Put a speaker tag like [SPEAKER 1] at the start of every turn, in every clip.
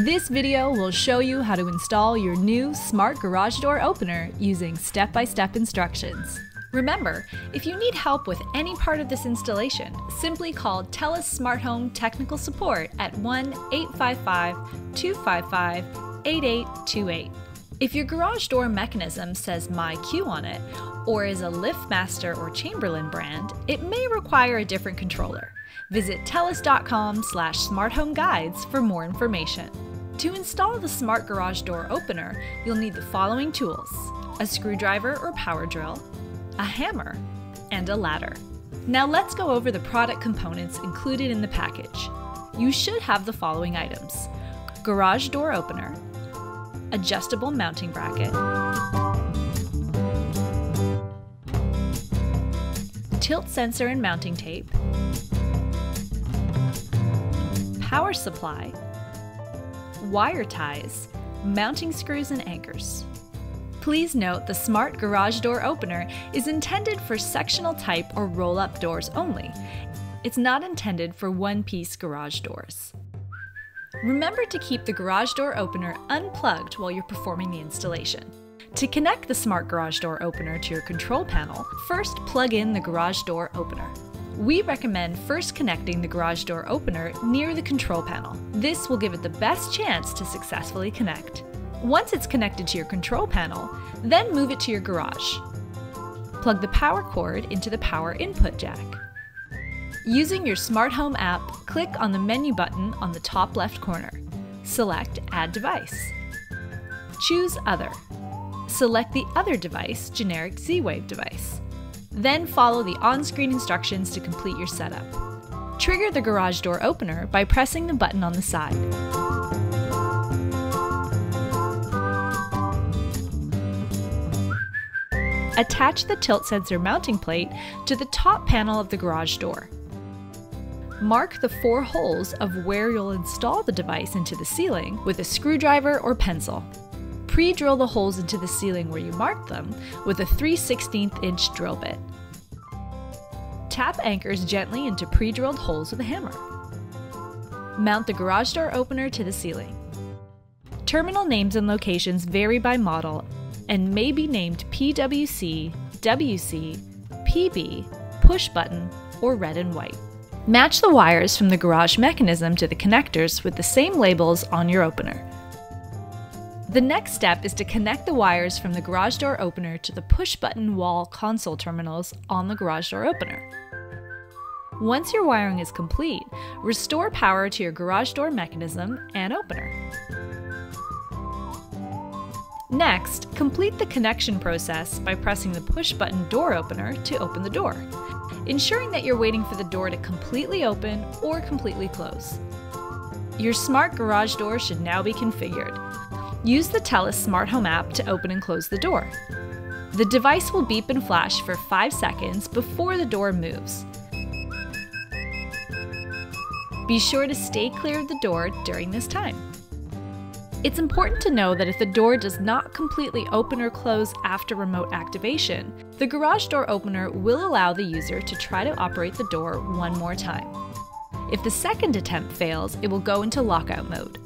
[SPEAKER 1] This video will show you how to install your new smart garage door opener using step-by-step instructions. Remember, if you need help with any part of this installation, simply call TELUS Smart Home Technical Support at 1-855-255-8828. If your garage door mechanism says MyQ on it, or is a LiftMaster or Chamberlain brand, it may require a different controller. Visit telus.com/smarthomeguides for more information. To install the smart garage door opener, you'll need the following tools: a screwdriver or power drill, a hammer, and a ladder. Now let's go over the product components included in the package. You should have the following items: garage door opener, adjustable mounting bracket, tilt sensor and mounting tape, power supply, wire ties, mounting screws and anchors. Please note the smart garage door opener is intended for sectional type or roll-up doors only. It's not intended for one-piece garage doors. Remember to keep the garage door opener unplugged while you're performing the installation. To connect the smart garage door opener to your control panel, first plug in the garage door opener. We recommend first connecting the garage door opener near the control panel. This will give it the best chance to successfully connect. Once it's connected to your control panel, then move it to your garage. Plug the power cord into the power input jack. Using your smart home app, click on the menu button on the top left corner. Select Add Device. Choose Other. Select the other device, generic Z-Wave device. Then follow the on-screen instructions to complete your setup. Trigger the garage door opener by pressing the button on the side. Attach the tilt sensor mounting plate to the top panel of the garage door. Mark the 4 holes of where you'll install the device into the ceiling with a screwdriver or pencil. Pre-drill the holes into the ceiling where you marked them with a 3/16" drill bit. Tap anchors gently into pre-drilled holes with a hammer. Mount the garage door opener to the ceiling. Terminal names and locations vary by model and may be named PWC, WC, PB, push button, or red and white. Match the wires from the garage mechanism to the connectors with the same labels on your opener. The next step is to connect the wires from the garage door opener to the push-button wall console terminals on the garage door opener. Once your wiring is complete, restore power to your garage door mechanism and opener. Next, complete the connection process by pressing the push-button door opener to open the door, ensuring that you're waiting for the door to completely open or completely close. Your smart garage door should now be configured. Use the TELUS Smart Home app to open and close the door. The device will beep and flash for 5 seconds before the door moves. Be sure to stay clear of the door during this time. It's important to know that if the door does not completely open or close after remote activation, the garage door opener will allow the user to try to operate the door one more time. If the second attempt fails, it will go into lockout mode.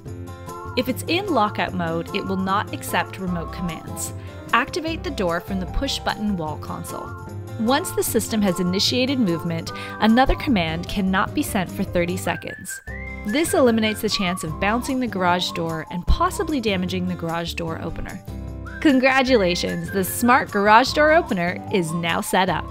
[SPEAKER 1] If it's in lockout mode, it will not accept remote commands. Activate the door from the push-button wall console. Once the system has initiated movement, another command cannot be sent for 30 seconds. This eliminates the chance of bouncing the garage door and possibly damaging the garage door opener. Congratulations! The smart garage door opener is now set up.